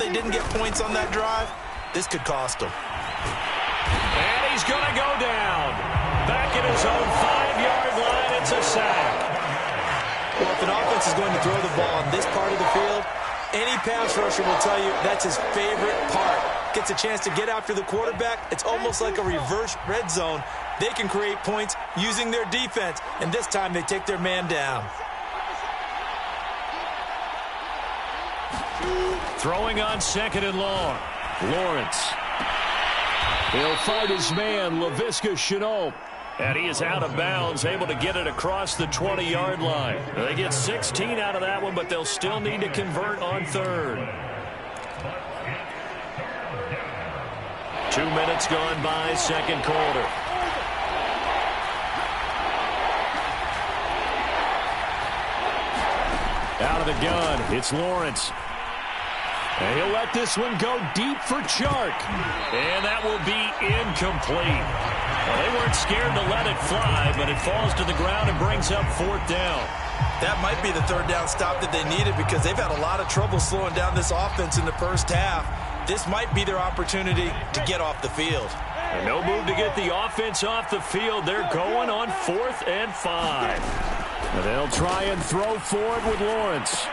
they didn't get points on that drive, this could cost them. And he's going to go down. Back at his own 5-yard line, it's a sack. Well, if an offense is going to throw the ball on this part of the field, any pass rusher will tell you that's his favorite part. Gets a chance to get after the quarterback. It's almost like a reverse red zone. They can create points using their defense, and this time they take their man down. Throwing on 2nd and long. Lawrence. He'll fight his man, Laviska Shenault. And he is out of bounds, able to get it across the 20-yard line. They get 16 out of that one, but they'll still need to convert on 3rd. 2 minutes gone by, 2nd quarter. Out of the gun, it's Lawrence. And he'll let this one go deep for Chark. And that will be incomplete. Well, they weren't scared to let it fly, but it falls to the ground and brings up 4th down. That might be the 3rd down stop that they needed because they've had a lot of trouble slowing down this offense in the first half. This might be their opportunity to get off the field. And no move to get the offense off the field. They're going on 4th and 5. And they'll try and throw forward with Lawrence.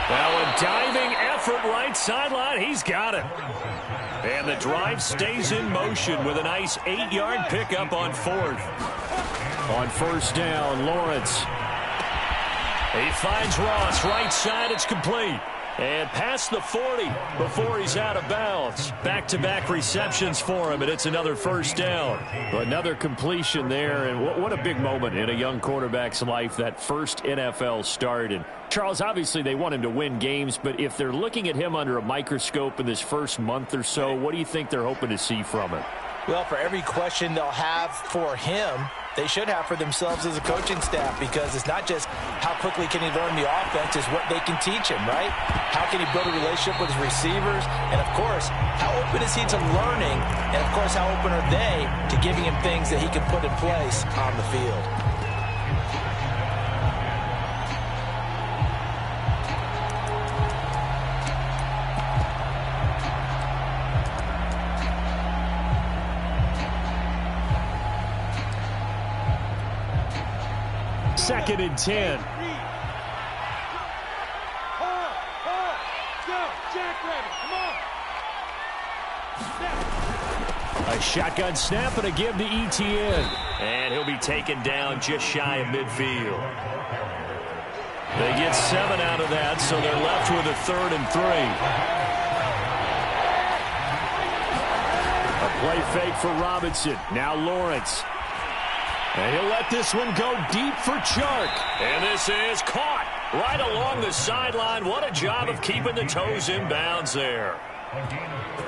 Now a diving effort right sideline. He's got it. And the drive stays in motion with a nice 8-yard pickup on 4th. On 1st down, Lawrence. He finds Ross right side. It's complete. And past the 40 before he's out of bounds. Back-to-back receptions for him, and it's another 1st down. Another completion there, and what a big moment in a young quarterback's life, that first NFL start. And Charles, obviously they want him to win games, but if they're looking at him under a microscope in this first month or so, what do you think they're hoping to see from him? Well, for every question they'll have for him, they should have for themselves as a coaching staff, because it's not just how quickly can he learn the offense, it's what they can teach him, right? How can he build a relationship with his receivers? And, of course, how open is he to learning? And, of course, how open are they to giving him things that he can put in place on the field? Second and 10. A shotgun snap and a give to Etienne. And he'll be taken down just shy of midfield. They get 7 out of that, so they're left with a 3rd and 3. A play fake for Robinson. Now Lawrence. And he'll let this one go deep for Chark. And this is caught right along the sideline. What a job of keeping the toes in bounds there.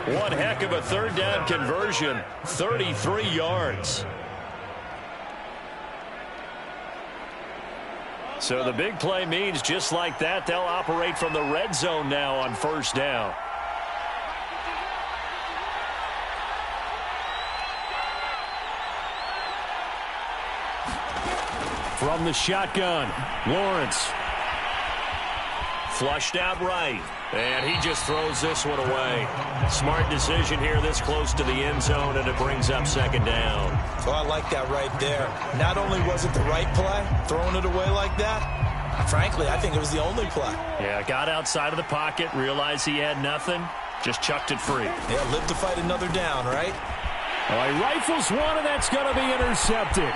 One heck of a 3rd down conversion. 33 yards. So the big play means just like that, they'll operate from the red zone now on 1st down. From the shotgun, Lawrence. Flushed out right. And he just throws this one away. Smart decision here this close to the end zone, and it brings up 2nd down. So I like that right there. Not only was it the right play, throwing it away like that, frankly, I think it was the only play. Yeah, got outside of the pocket, realized he had nothing, just chucked it free. Yeah, live to fight another down, right? Oh, he rifles one, and that's going to be intercepted.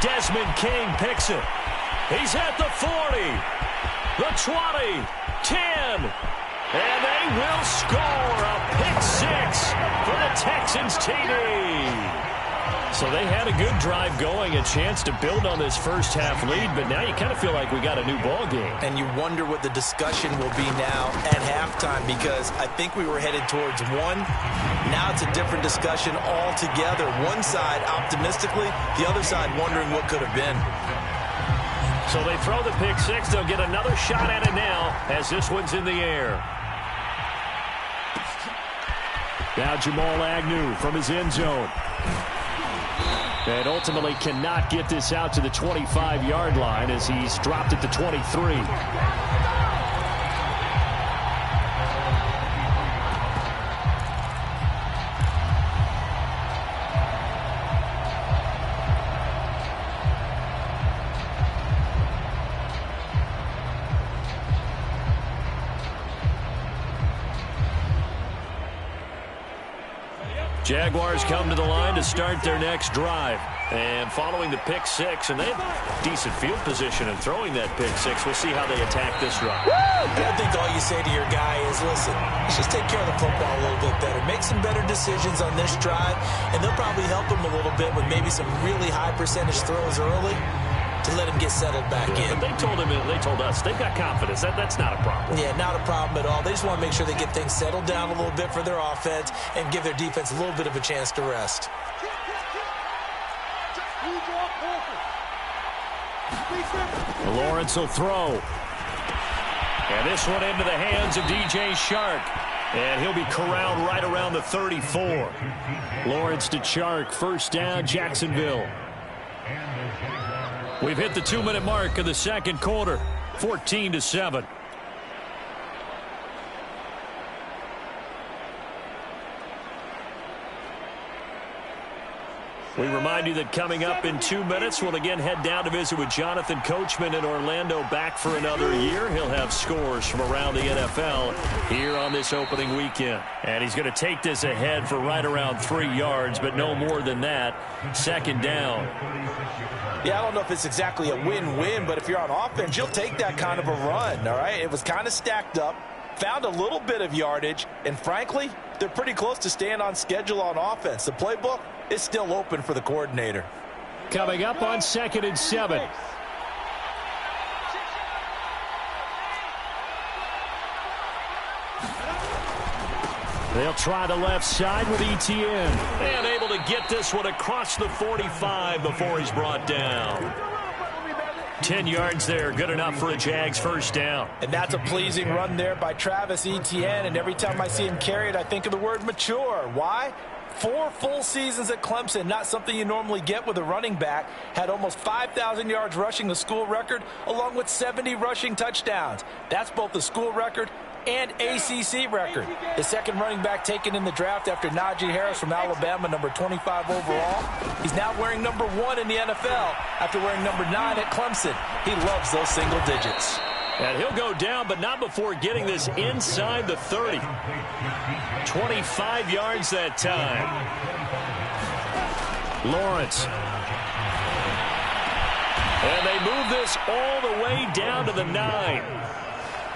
Desmond King picks it. He's at the 40, the 20, 10, and they will score a pick-6 for the Texans TD. So they had a good drive going, a chance to build on this first half lead, but now you kind of feel like we got a new ball game. And you wonder what the discussion will be now at halftime, because I think we were headed towards one. Now it's a different discussion altogether. One side optimistically, the other side wondering what could have been. So they throw the pick-6. They'll get another shot at it now as this one's in the air. Now Jamal Agnew from his end zone. And ultimately cannot get this out to the 25-yard line as he's dropped at the 23. Jaguars come to the line to start their next drive. And following the pick six, and they have decent field position in throwing that pick six. We'll see how they attack this drive. I think all you say to your guy is, listen, let's just take care of the football a little bit better. Make some better decisions on this drive, and they'll probably help him a little bit with maybe some really high percentage throws early to let him get settled back in. But they told us, they've got confidence. That's not a problem. Yeah, not a problem at all. They just want to make sure they get things settled down a little bit for their offense and give their defense a little bit of a chance to rest. Lawrence will throw. And this one into the hands of DJ Chark. And he'll be corralled right around the 34. Lawrence to Chark, first down, Jacksonville. We've hit the 2-minute mark of the second quarter, 14-7. We remind you that coming up in 2 minutes, we'll again head down to visit with Jonathan Coachman in Orlando, back for another year. He'll have scores from around the NFL here on this opening weekend. And he's going to take this ahead for right around 3 yards, but no more than that. Second down. Yeah, I don't know if it's exactly a win-win, but if you're on offense, you'll take that kind of a run, all right? It was kind of stacked up, found a little bit of yardage, and frankly, they're pretty close to staying on schedule on offense. The playbook is still open for the coordinator. Coming up on 2nd and 7. They'll try the left side with Etienne. And able to get this one across the 45 before he's brought down. 10 yards there, good enough for a Jags first down. And that's a pleasing run there by Travis Etienne, and every time I see him carry it, I think of the word mature. Why? 4 full seasons at Clemson, not something you normally get with a running back. Had almost 5,000 yards rushing, the school record, along with 70 rushing touchdowns. That's both the school record and ACC record. The second running back taken in the draft after Najee Harris from Alabama, number 25 overall. He's now wearing number 1 in the NFL after wearing number 9 at Clemson. He loves those single digits. And he'll go down, but not before getting this inside the 30. 25 yards that time. Lawrence. And they move this all the way down to the 9.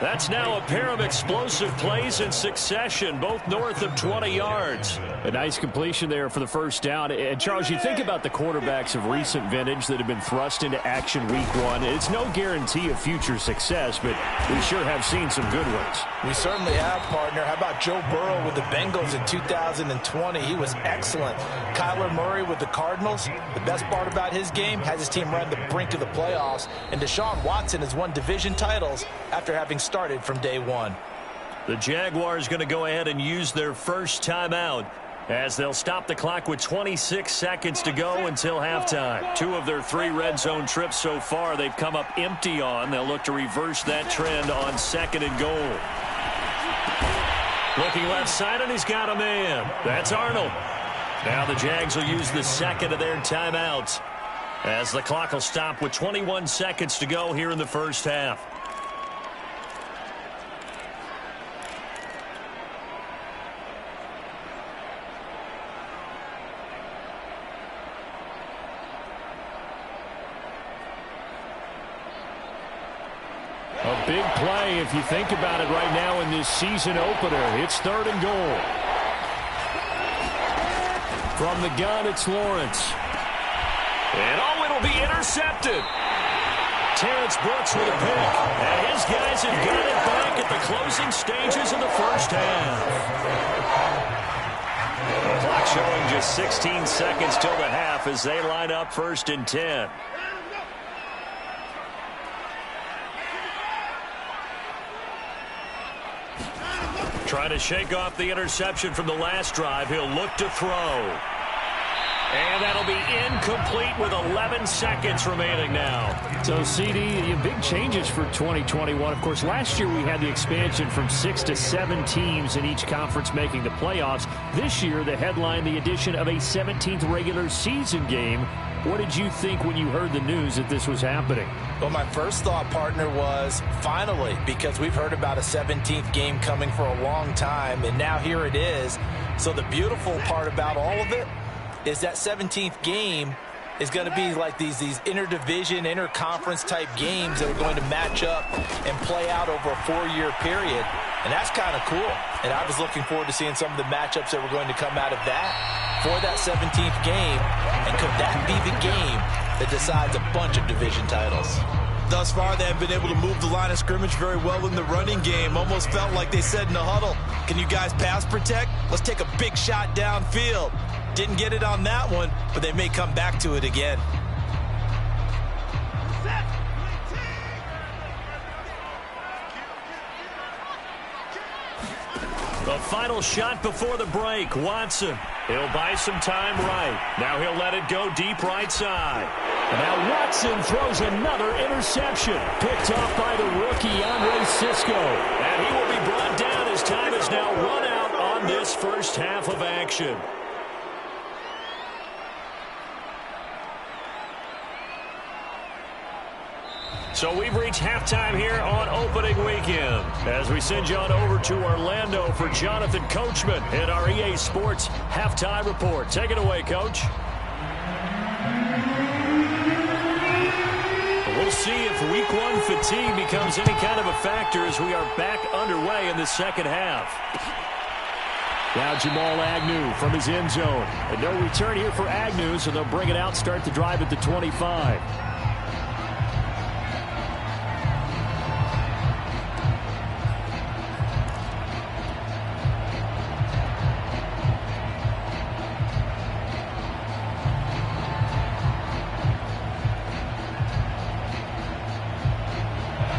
That's now a pair of explosive plays in succession, both north of 20 yards. A nice completion there for the first down. And, Charles, you think about the quarterbacks of recent vintage that have been thrust into action week 1. It's no guarantee of future success, but we sure have seen some good ones. We certainly have, partner. How about Joe Burrow with the Bengals in 2020? He was excellent. Kyler Murray with the Cardinals. The best part about his game has his team right on the brink of the playoffs. And Deshaun Watson has won division titles after having started from day 1. The Jaguars going to go ahead and use their first timeout as they'll stop the clock with 26 seconds to go until halftime. 2 of their 3 red zone trips so far they've come up empty on. They'll look to reverse that trend on 2nd and goal. Looking left side, and he's got a man. That's Arnold. Now the Jags will use the second of their timeouts as the clock will stop with 21 seconds to go here in the first half. A big play if you think about it right now in this season opener. It's 3rd and goal. From the gun, it's Lawrence. And it'll be intercepted. Terrence Brooks with a pick. And his guys have got it back at the closing stages of the first half. The clock showing just 16 seconds till the half as they line up 1st and 10. Trying to shake off the interception from the last drive. He'll look to throw. And that'll be incomplete with 11 seconds remaining now. So, CD, big changes for 2021. Of course, last year we had the expansion from 6 to 7 teams in each conference making the playoffs. This year, the headline, the addition of a 17th regular season game What did you think when you heard the news that this was happening? Well, my first thought, partner, was finally, because we've heard about a 17th game coming for a long time, and now here it is. So the beautiful part about all of it is that 17th game is going to be like these interdivision, interconference type games that are going to match up and play out over a 4-year period. And that's kind of cool. And I was looking forward to seeing some of the matchups that were going to come out of that for that 17th game. And could that be the game that decides a bunch of division titles? Thus far, they have been able to move the line of scrimmage very well in the running game. Almost felt like they said in the huddle, can you guys pass protect? Let's take a big shot downfield. Didn't get it on that one, but they may come back to it again. The final shot before the break. Watson. He'll buy some time right. Now he'll let it go deep right side. And now Watson throws another interception. Picked off by the rookie, Andre Cisco. And he will be brought down as time is now run out on this first half of action. So we've reached halftime here on opening weekend as we send you on over to Orlando for Jonathan Coachman in our EA Sports Halftime Report. Take it away, Coach. We'll see if Week 1 fatigue becomes any kind of a factor as we are back underway in the second half. Now Jamal Agnew from his end zone. And no return here for Agnew, so they'll bring it out, start the drive at the 25.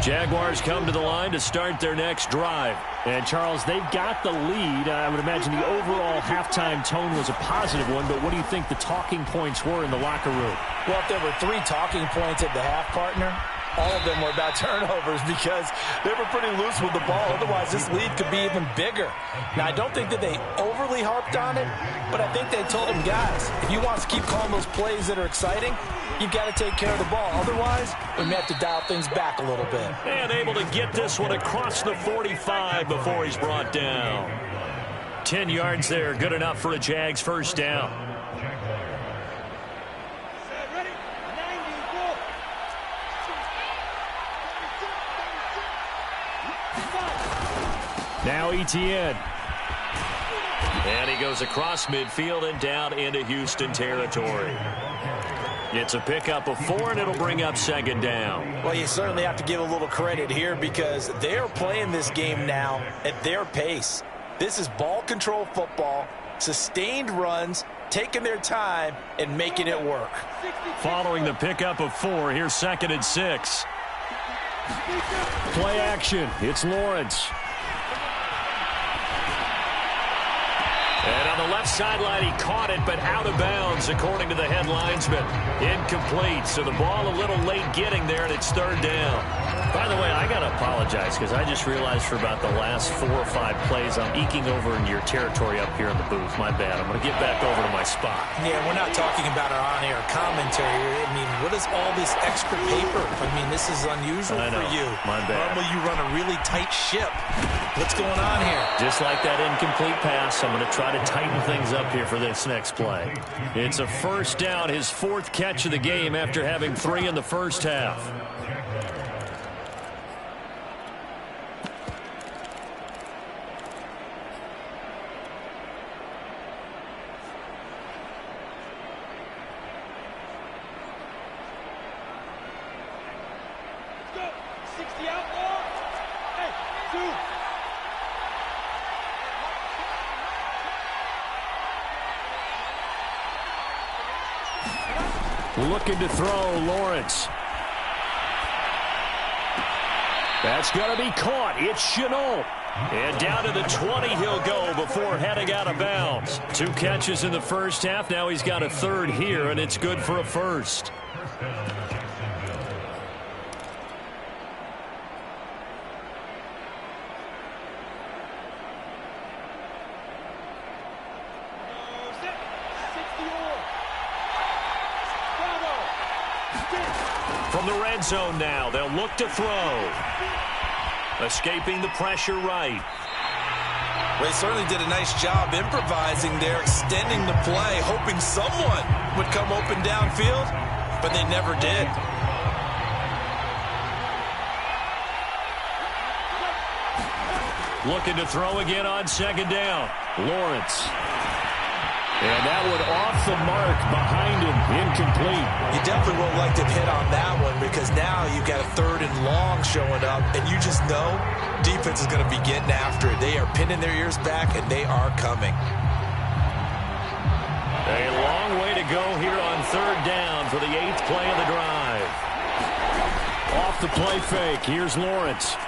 Jaguars come to the line to start their next drive. And, Charles, they've got the lead. I would imagine the overall halftime tone was a positive one, but what do you think the talking points were in the locker room? Well, if there were 3 talking points at the half, partner, all of them were about turnovers because they were pretty loose with the ball. Otherwise, this lead could be even bigger. Now, I don't think that they overly harped on it, but I think they told them, guys, if you want to keep calling those plays that are exciting, you've got to take care of the ball. Otherwise, we may have to dial things back a little bit. And able to get this one across the 45 before he's brought down. 10 yards there, good enough for a Jags first down. Now Etienne. And he goes across midfield and down into Houston territory. It's a pickup of 4, and it'll bring up second down. Well, you certainly have to give a little credit here because they're playing this game now at their pace. This is ball control football, sustained runs, taking their time, and making it work. Following the pickup of 4, here's 2nd and 6. Play action. It's Lawrence. And on the left sideline, he caught it, but out of bounds, according to the head linesman. Incomplete, so the ball a little late getting there, and it's 3rd down. By the way, I got to apologize because I just realized for about the last 4 or 5 plays, I'm eking over into your territory up here in the booth. My bad. I'm going to get back over to my spot. Yeah, we're not talking about our on-air commentary. I mean, what is all this extra paper? I mean, this is unusual for you. My bad. Normally, you run a really tight ship. What's going on here? Just like that incomplete pass, I'm going to try to tighten things up here for this next play. It's a first down, his 4th catch of the game after having 3 in the first half. Looking to throw, Lawrence. That's going to be caught. It's Chenault. And down to the 20 he'll go before heading out of bounds. 2 catches in the first half. Now he's got a 3rd here, and it's good for a first. From the red zone now, they'll look to throw. Escaping the pressure right. Well, they certainly did a nice job improvising there, extending the play, hoping someone would come open downfield, but they never did. Looking to throw again on second down. Lawrence. And that one off the mark behind him, incomplete. You definitely would like to hit on that one because now you've got a 3rd and long showing up, and you just know defense is going to be getting after it. They are pinning their ears back, and they are coming. A long way to go here on 3rd down for the 8th play of the drive. Off the play fake, here's Lawrence.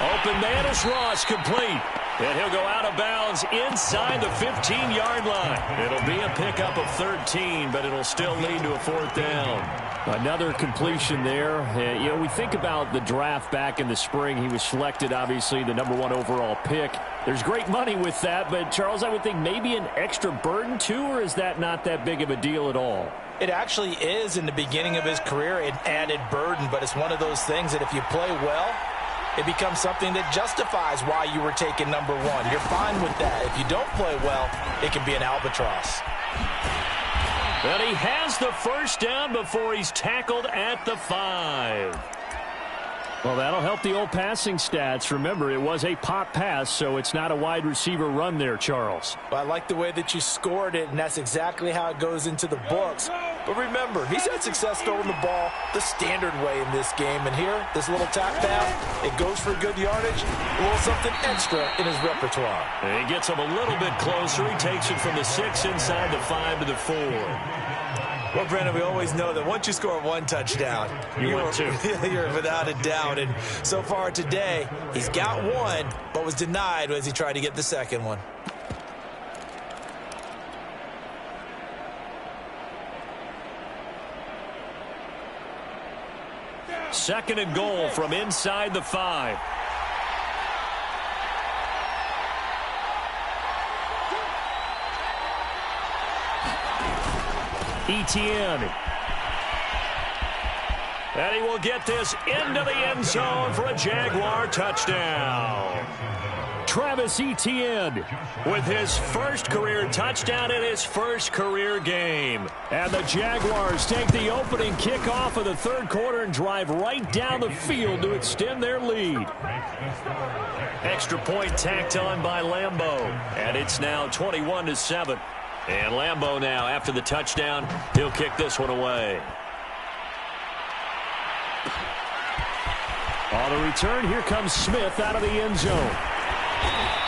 Open man is Ross, complete. And he'll go out of bounds inside the 15-yard line. It'll be a pickup of 13, but it'll still lead to a 4th down. Another completion there. You know, we think about the draft back in the spring. He was selected, obviously, the #1 overall pick. There's great money with that, but, Charles, I would think maybe an extra burden, too, or is that not that big of a deal at all? It actually is in the beginning of his career an added burden, but it's one of those things that if you play well, it becomes something that justifies why you were taken #1. You're fine with that. If you don't play well, it can be an albatross. And he has the 1st down before he's tackled at the 5. Well, that'll help the old passing stats. Remember, it was a pop pass, so it's not a wide receiver run there, Charles. Well, I like the way that you scored it, and that's exactly how it goes into the books. But remember, he's had success throwing the ball the standard way in this game. And here, this little tap pass, it goes for good yardage, a little something extra in his repertoire. And he gets him a little bit closer. He takes it from the 6 inside the 5 to the 4. Well, Brandon, we always know that once you score 1 touchdown, you're 2. You're without a doubt. And so far today, he's got 1, but was denied as he tried to get the 2nd one. Second and goal from inside the 5. Etienne. And he will get this into the end zone for a Jaguar touchdown. Travis Etienne with his first career touchdown in his first career game. And the Jaguars take the opening kickoff of the 3rd quarter and drive right down the field to extend their lead. Extra point tacked on by Lambeau. And it's now 21-7. And Lambeau now, after the touchdown, he'll kick this one away. On the return, here comes Smith out of the end zone.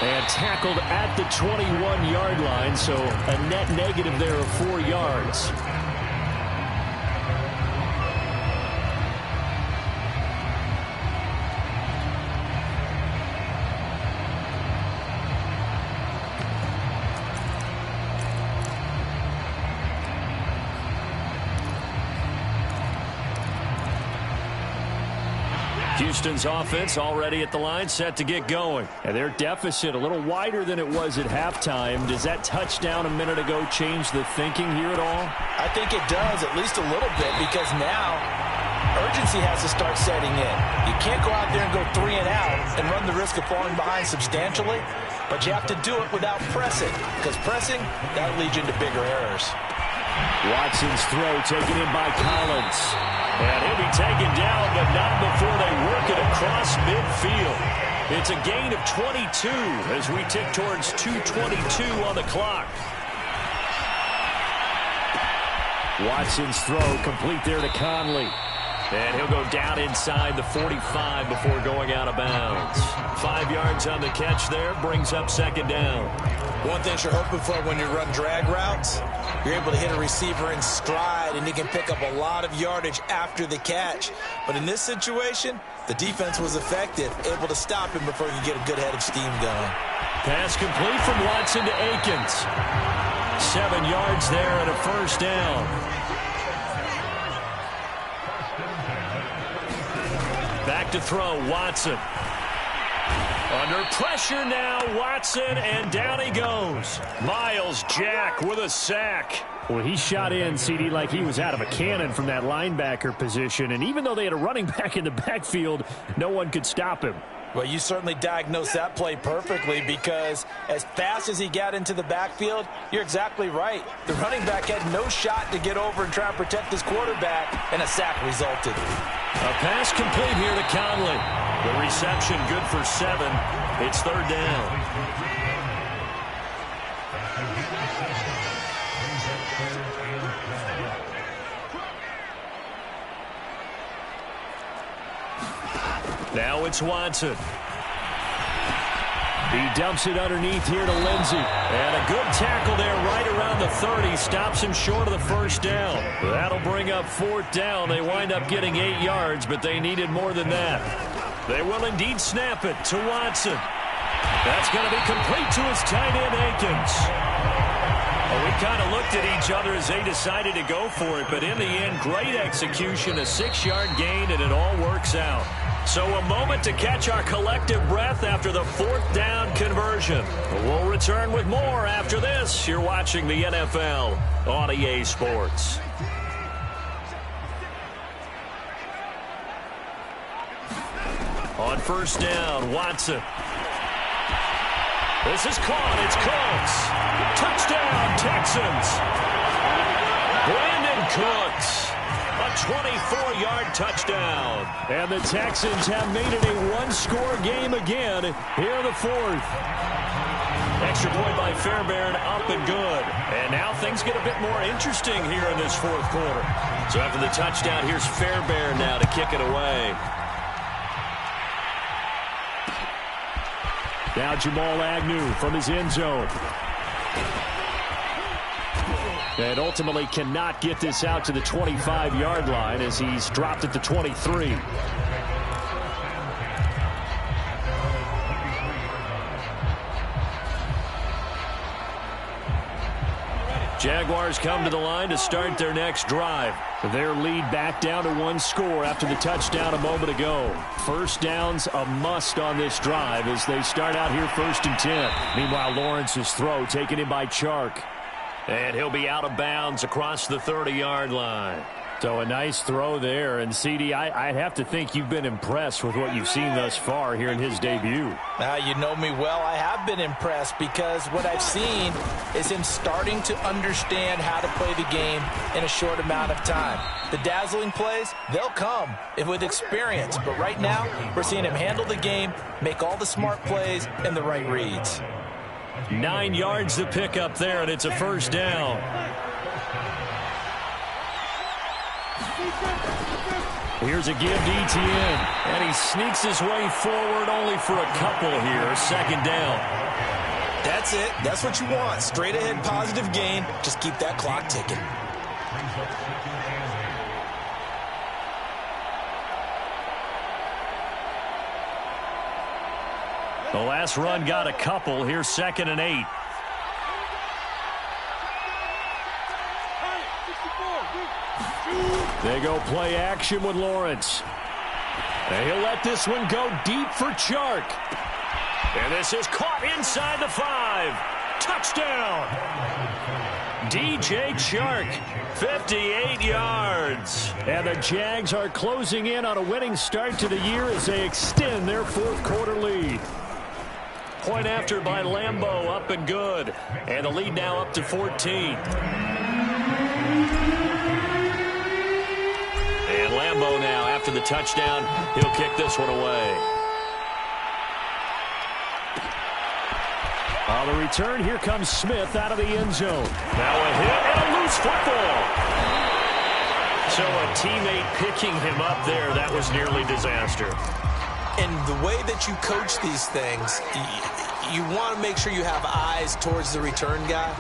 And tackled at the 21-yard line, so a net negative there of 4 yards. Houston's offense already at the line, set to get going. And their deficit a little wider than it was at halftime. Does that touchdown a minute ago change the thinking here at all? I think it does, at least a little bit, because now urgency has to start setting in. You can't go out there and go 3 and out and run the risk of falling behind substantially, but you have to do it without pressing, because pressing, that leads you into bigger errors. Watson's throw taken in by Collins. And he'll be taken down, but not before they work it across midfield. It's a gain of 22 as we tick towards 2:22 on the clock. Watson's throw complete there to Conley. And he'll go down inside the 45 before going out of bounds. 5 yards on the catch there, brings up second down. One thing you're hoping for when you run drag routes, you're able to hit a receiver in stride, and he can pick up a lot of yardage after the catch. But in this situation, the defense was effective, able to stop him before he could get a good head of steam going. Pass complete from Watson to Akins. 7 yards there and a first down. Back to throw, Watson. Under pressure now, Watson, and down he goes. Miles Jack with a sack. Well, he shot in, CD, like he was out of a cannon from that linebacker position. And even though they had a running back in the backfield, no one could stop him. Well, you certainly diagnosed that play perfectly, because as fast as he got into the backfield, you're exactly right. The running back had no shot to get over and try and protect his quarterback, and a sack resulted. A pass complete here to Conley. The reception good for 7. It's 3rd down. Now it's Watson. He dumps it underneath here to Lindsey. And a good tackle there right around the 30. Stops him short of the 1st down. That'll bring up 4th down. They wind up getting 8 yards, but they needed more than that. They will indeed snap it to Watson. That's going to be complete to his tight end, Akins. Well, we kind of looked at each other as they decided to go for it, but in the end, great execution, a 6-yard gain, and it all works out. So a moment to catch our collective breath after the 4th down conversion. We'll return with more after this. You're watching the NFL on EA Sports. On 1st down, Watson. This is caught. It's Cooks. Touchdown, Texans. Brandon Cooks. A 24-yard touchdown. And the Texans have made it a one-score game again here in the 4th. Extra point by Fairbairn, up and good. And now things get a bit more interesting here in this 4th quarter. So after the touchdown, here's Fairbairn now to kick it away. Now Jamal Agnew from his end zone. And ultimately cannot get this out to the 25-yard line as he's dropped at the 23. Jaguars come to the line to start their next drive. Their lead back down to 1 score after the touchdown a moment ago. 1st down's a must on this drive as they start out here 1st and 10. Meanwhile, Lawrence's throw taken in by Chark. And he'll be out of bounds across the 30-yard line. So a nice throw there. And, CD, I have to think you've been impressed with what you've seen thus far here in his debut. You know me well. I have been impressed because what I've seen is him starting to understand how to play the game in a short amount of time. The dazzling plays, they'll come with experience. But right now, we're seeing him handle the game, make all the smart plays, and the right reads. 9 yards to pick up there, and it's a 1st down. Here's a give to Etienne. And he sneaks his way forward only for a couple here. 2nd down. That's it. That's what you want. Straight ahead positive gain. Just keep that clock ticking. The last run got a couple. Here's 2nd and 8. They go play action with Lawrence. And he'll let this one go deep for Chark. And this is caught inside the 5. Touchdown. DJ Chark, 58 yards. And the Jags are closing in on a winning start to the year as they extend their 4th quarter lead. Point after by Lambeau, up and good. And the lead now up to 14. And Lambeau now, after the touchdown, he'll kick this one away. On the return, here comes Smith out of the end zone. Now a hit and a loose football. So a teammate picking him up there, that was nearly disaster. And the way that you coach these things, you want to make sure you have eyes towards the return guy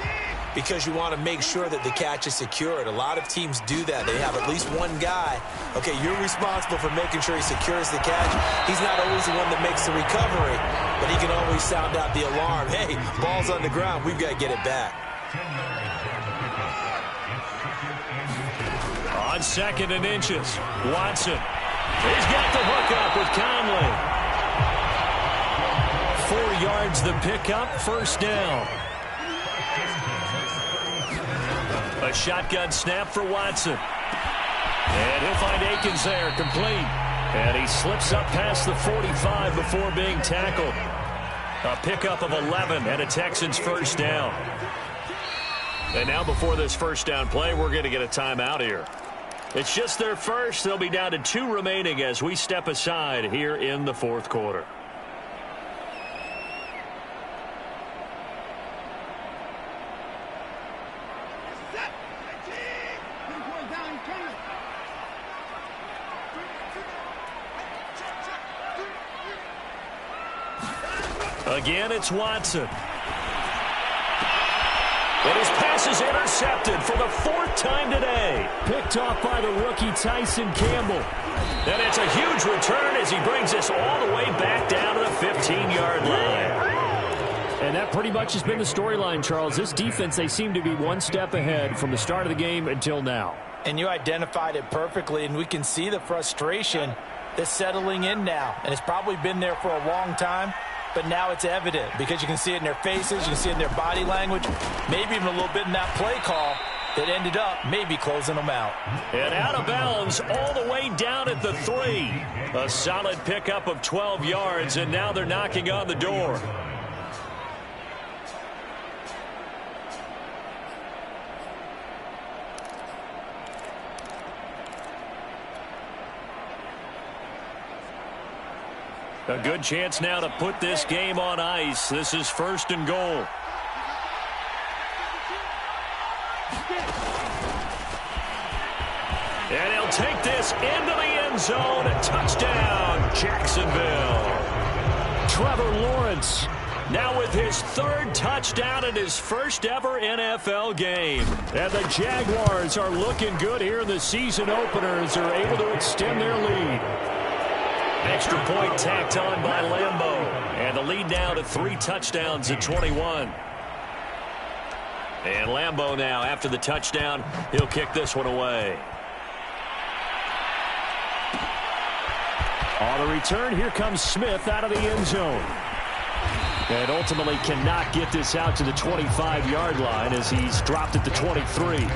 because you want to make sure that the catch is secured. A lot of teams do that. They have at least one guy. Okay, you're responsible for making sure he secures the catch. He's not always the one that makes the recovery, but he can always sound out the alarm. Hey, ball's on the ground. We've got to get it back. On 2nd and inches, Watson. He's got the hook up with Conley. 4 yards the pickup, 1st down. A shotgun snap for Watson. And he'll find Akins there, complete. And he slips up past the 45 before being tackled. A pickup of 11 and a Texans first down. And now before this first down play, we're going to get a timeout here. It's just their first. They'll be down to 2 remaining as we step aside here in the fourth quarter. Again, it's Watson. And his pass is intercepted for the 4th time today. Picked off by the rookie Tyson Campbell. And it's a huge return as he brings us all the way back down to the 15-yard line. And that pretty much has been the storyline, Charles. This defense, they seem to be one step ahead from the start of the game until now. And you identified it perfectly, and we can see the frustration that's settling in now. And it's probably been there for a long time. But now it's evident because you can see it in their faces, you can see it in their body language, maybe even a little bit in that play call that ended up maybe closing them out. And out of bounds all the way down at the 3. A solid pickup of 12 yards, and now they're knocking on the door. A good chance now to put this game on ice. This is 1st and goal. And he'll take this into the end zone. A touchdown, Jacksonville. Trevor Lawrence now with his 3rd touchdown in his first ever NFL game. And the Jaguars are looking good here in the season opener as they're able to extend their lead. Extra point tacked on by Lambeau. And the lead now to 3 touchdowns at 21. And Lambeau now, after the touchdown, he'll kick this one away. On the return, here comes Smith out of the end zone. And ultimately cannot get this out to the 25-yard line as he's dropped at the 23.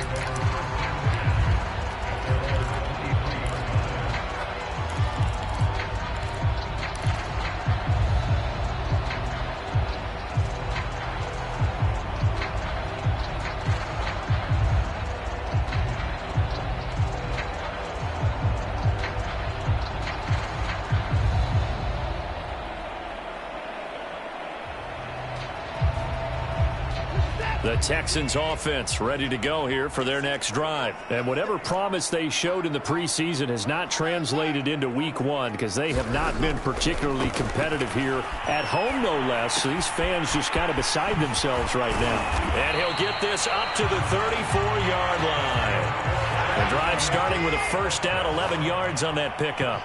The Texans offense ready to go here for their next drive. And whatever promise they showed in the preseason has not translated into week 1 because they have not been particularly competitive here at home, no less. So these fans just kind of beside themselves right now. And he'll get this up to the 34-yard line. The drive starting with a first down, 11 yards on that pickup.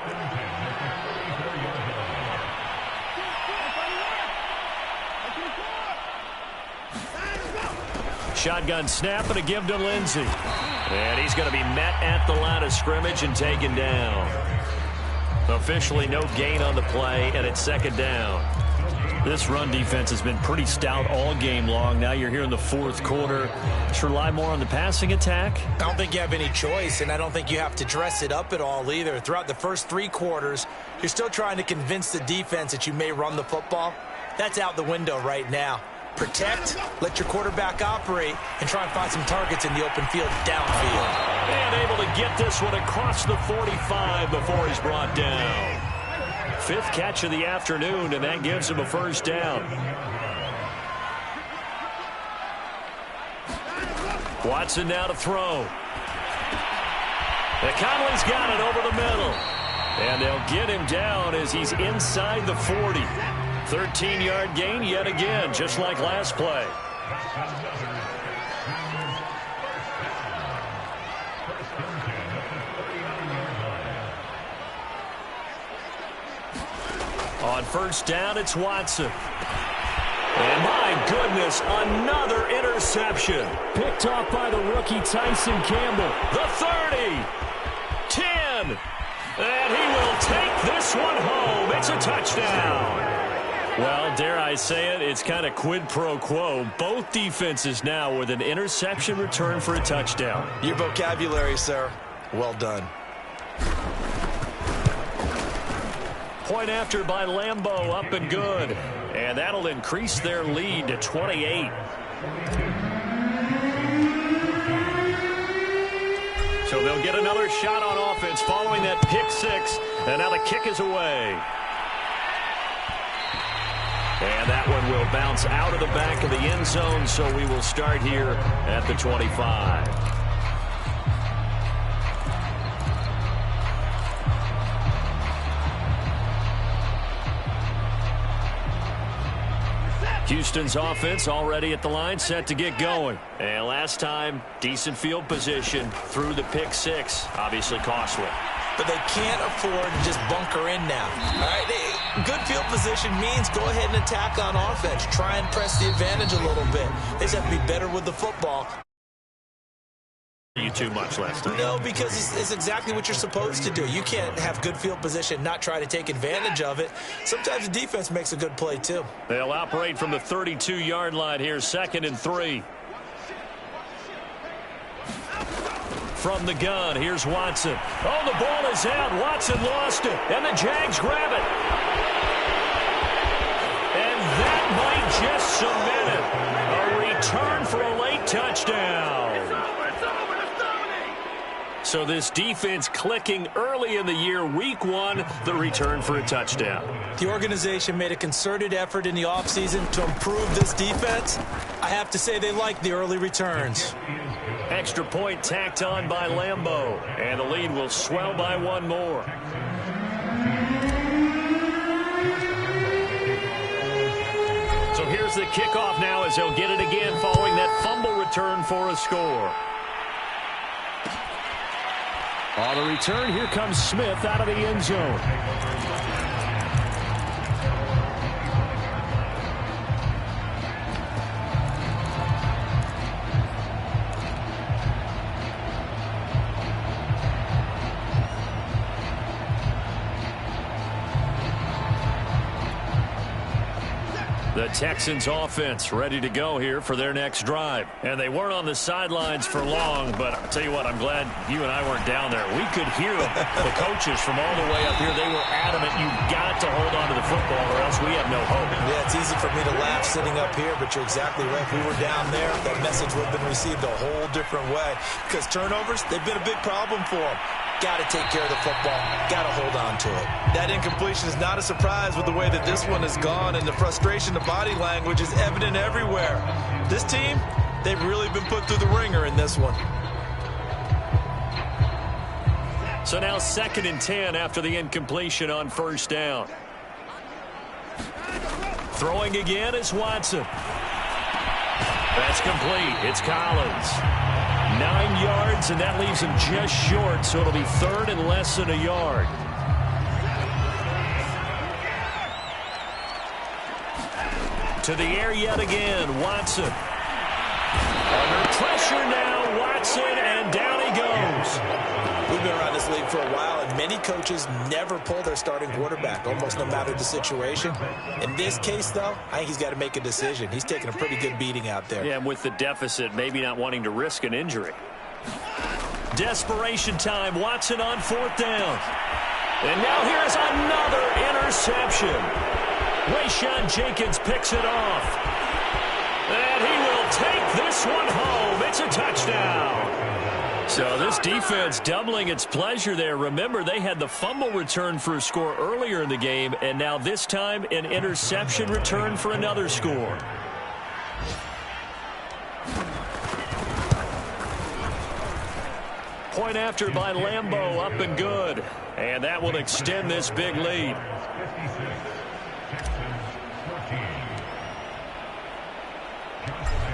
Shotgun snap and a give to Lindsey. And he's going to be met at the line of scrimmage and taken down. Officially no gain on the play, and it's 2nd down. This run defense has been pretty stout all game long. Now you're here in the 4th quarter. Just rely more on the passing attack. I don't think you have any choice, and I don't think you have to dress it up at all either. Throughout the first 3 quarters, you're still trying to convince the defense that you may run the football. That's out the window right now. Protect, let your quarterback operate, and try and find some targets in the open field downfield. And able to get this one across the 45 before he's brought down. 5th catch of the afternoon, and that gives him a first down. Watson now to throw. And Conley's got it over the middle. And they'll get him down as he's inside the 40. 13-yard gain yet again, just like last play. On first down, it's Watson. And my goodness, another interception. Picked off by the rookie Tyson Campbell. The 30. 10. And he will take this one home. It's a touchdown. Well, dare I say it, it's kind of quid pro quo. Both defenses now with an interception return for a touchdown. Your vocabulary, sir. Well done. Point after by Lambeau, up and good. And that'll increase their lead to 28. So they'll get another shot on offense following that pick six. And now the kick is away. And that one will bounce out of the back of the end zone, so we will start here at the 25. Houston's offense already at the line, set to get going. And last time, decent field position through the pick six, obviously costly. But they can't afford to just bunker in now. All right, good field position means go ahead and attack on offense. Try and press the advantage a little bit. They just have to be better with the football. You too much last time. No, because it's exactly what you're supposed to do. You can't have good field position, not try to take advantage of it. Sometimes the defense makes a good play, too. They'll operate from the 32-yard line here, 2nd and 3. From the gun, here's Watson. Oh, the ball is out. Watson lost it, and the Jags grab it. And that might just cement it. A return for a late touchdown. So this defense clicking early in the year, week 1, the return for a touchdown. The organization made a concerted effort in the offseason to improve this defense. I have to say they like the early returns. Extra point tacked on by Lambeau, and the lead will swell by one more. So here's the kickoff now as they'll get it again following that fumble return for a score. On the return, here comes Smith out of the end zone. The Texans offense ready to go here for their next drive. And they weren't on the sidelines for long, but I'll tell you what, I'm glad you and I weren't down there. We could hear the coaches from all the way up here. They were adamant, you've got to hold on to the football or else we have no hope. Yeah, it's easy for me to laugh sitting up here, but you're exactly right. If we were down there, that message would have been received a whole different way. Because turnovers, they've been a big problem for them. Got to take care of the football. Got to hold on to it. That incompletion is not a surprise with the way that this one has gone, and the frustration, the body language is evident everywhere. This team, they've really been put through the ringer in this one. So now 2nd and 10 after the incompletion on first down. Throwing again is Watson. That's complete. It's Collins. 9 yards, and that leaves him just short, so it'll be 3rd and less than a yard. To the air yet again, Watson. Under pressure now, Watson, and down he goes. We've been around this league for a while, and many coaches never pull their starting quarterback, almost no matter the situation. In this case, though, I think he's got to make a decision. He's taking a pretty good beating out there. Yeah, and with the deficit, maybe not wanting to risk an injury. Desperation time, Watson on 4th down. And now here's another interception. Rayshawn Jenkins picks it off. And he will take this one home. It's a touchdown. So this defense doubling its pleasure there. Remember, they had the fumble return for a score earlier in the game, and now this time an interception return for another score. Point after by Lambeau, up and good. And that will extend this big lead.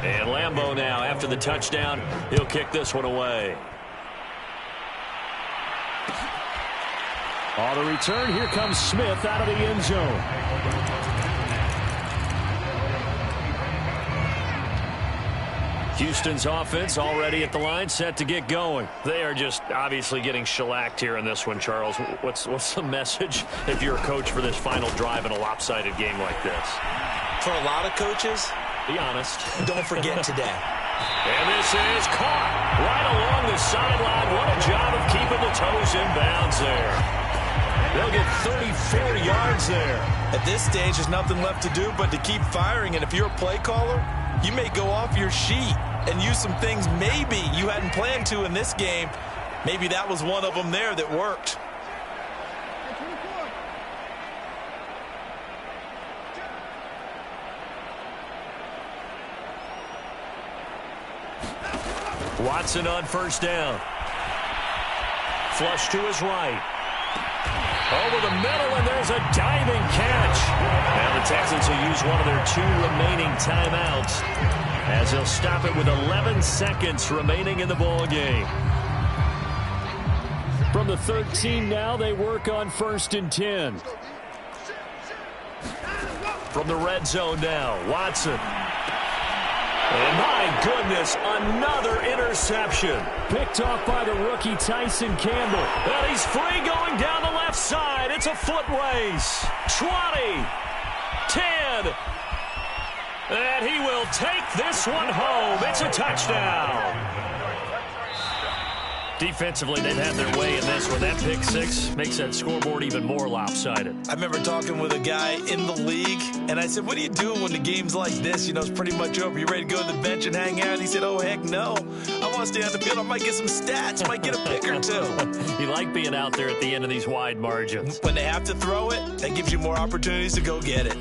And Lambeau now, after the touchdown, he'll kick this one away. On the return, here comes Smith out of the end zone. Houston's offense already at the line, set to get going. They are just obviously getting shellacked here in this one, Charles. What's the message if you're a coach for this final drive in a lopsided game like this? For a lot of coaches, be honest. Don't forget today. And this is caught right along the sideline. What a job of keeping the toes in bounds there. They'll get 34 yards there. At this stage, there's nothing left to do but to keep firing. And if you're a play caller, you may go off your sheet and use some things maybe you hadn't planned to in this game. Maybe that was one of them there that worked. Watson on first down. Flush to his right. Over the middle, and there's a diving catch. Now the Texans will use one of their 2 remaining timeouts as they'll stop it with 11 seconds remaining in the ball game. From the 13 now, they work on 1st and 10. From the red zone now, Watson. And my goodness, another interception. Picked off by the rookie Tyson Campbell. And he's free going down the left side. It's a foot race. 20, 10. And he will take this one home. It's a touchdown. Defensively, they've had their way in this one. That pick six makes that scoreboard even more lopsided. I remember talking with a guy in the league, and I said, what are you doing when the game's like this? You know, it's pretty much over. You ready to go to the bench and hang out? He said, oh, heck no. I want to stay on the field. I might get some stats. Might get a pick or two. You like being out there at the end of these wide margins. When they have to throw it, that gives you more opportunities to go get it.